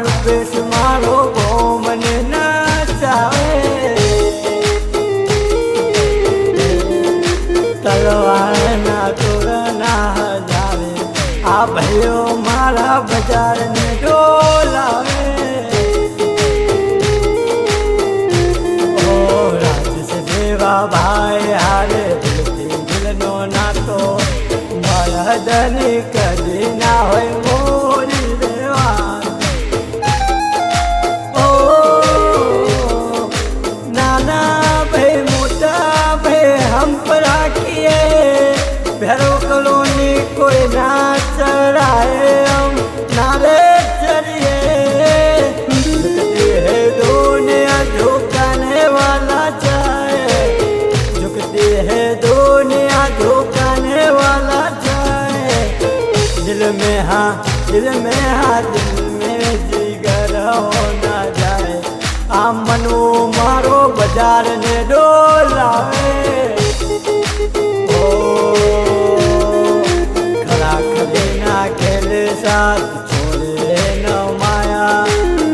રૂપેશ મારો બહુ મને નચાવે તલવારના તોરના હજારે આ ભાઈઓ મારા બજારને ડોલાવે ઓ રાજેશ જેવા ભાઈ હારે દિલથી દિલનો નાતો મળદની કદી ના હોય મોરી દેવા ઓ નાના ભાઈ મોટા ભાઈ હમ પર રાખીએ ભેરો કલોની કોઈ ના ચढ़ाए हम नारे चढ़िए झुकती है दुनिया झुकाने वाला चाहे झुकती है दुनिया झुकाने वाला चाहे दिल में दिल में जिगर होना जाए आ मनु मारो बाजार ने डोलावे साथ छोड़े न माया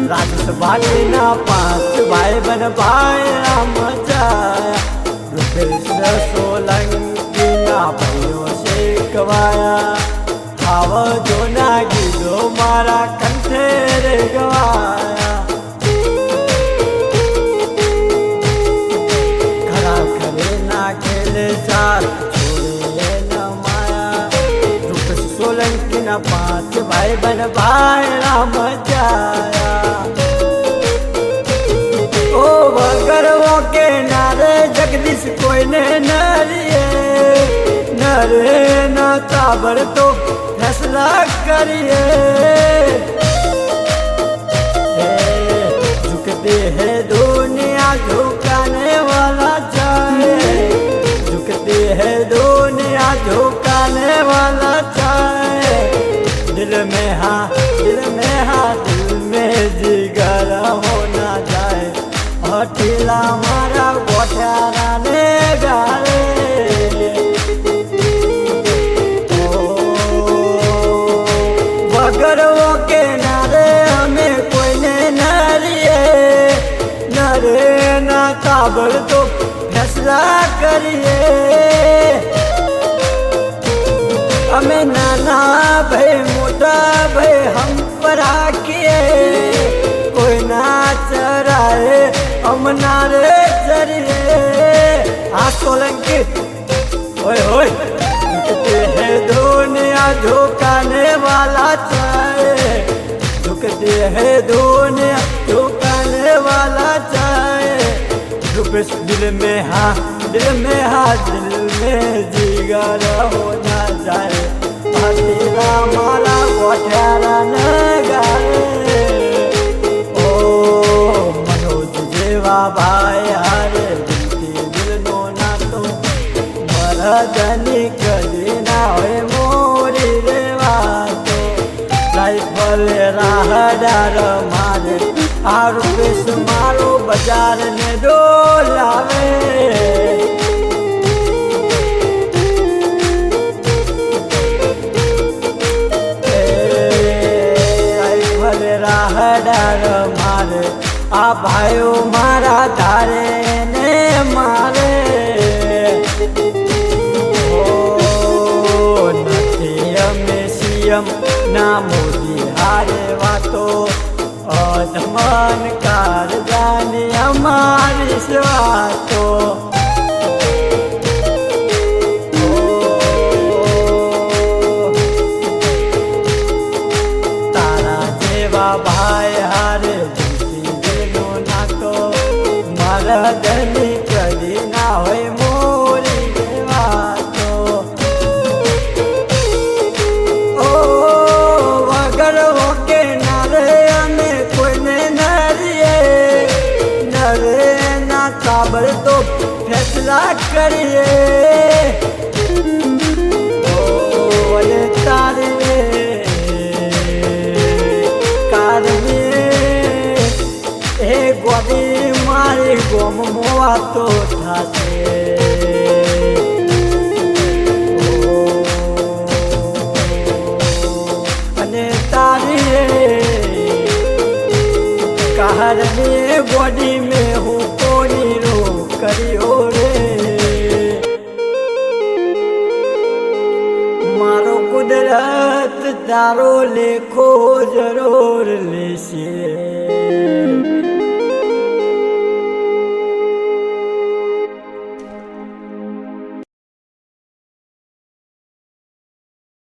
राजस बाटी ना पांच भाई बन भाई मचाया रुपेश सोलंकी ना भाइयों से गवाया आव जो ना गीलो मारा कंठे रे गवाया खरा खरे ना खेले साथ छोड़े न माया रुपेश सोलंकी ना पांच भाई बन भाई मचाया ओ वगर वो के नारे जगदीश कोई ने नरिए नरे न ताबर तो फैसला करिए झुकते है दुनिया झुकाने वाला चाहे झुकती है दुनिया झुकाने वाला चाहे दिल में जिगर होना जाए अठीला मारा गोठ्यारा ने गाले वगर वो के नारे हमें कोई ने नरिए नरे ना काबल तो फैसला करिए हमें नाना भाई मोटा भाई हम पर आकिए कोई ना चढ़ाए हम नारे चढ़िए आ सोलंकी ओए ओए झुकते है दुनिया झुकाने वाला चाहे झुकते है दुनिया झुकाने वाला चाहे रुपेश दिल में जिगर होना जाए तेरा मारा गोठ्यारा न गाए ओ मनोज जेवा भाई हारे दिल नो नातो मरदनी कदी ना होय मोरी देवा तो राइफल राहदार मारे आ रुपेश मारो बाजार ने डोलावे राहदार मारे आ भाइयों मारा धारे ने मारे ओ નથી અમે સીએમ ના મોદી હારે વાતો અધમાન કારજાની અમારી સ્વાતો भाई हारे दिलो नातो मरदनी कदी ना होय मोरी देवा तो ओ वगर वो के नारे हमें कोई ने नरिए नरे ना काबर तो फैसला करिए ओ तारे गोदी मारी गोम मोआ तो थासे 18 बॉडी में हूँ कोनी रो करियो रे मारो कुदरत तारो लेखो जरो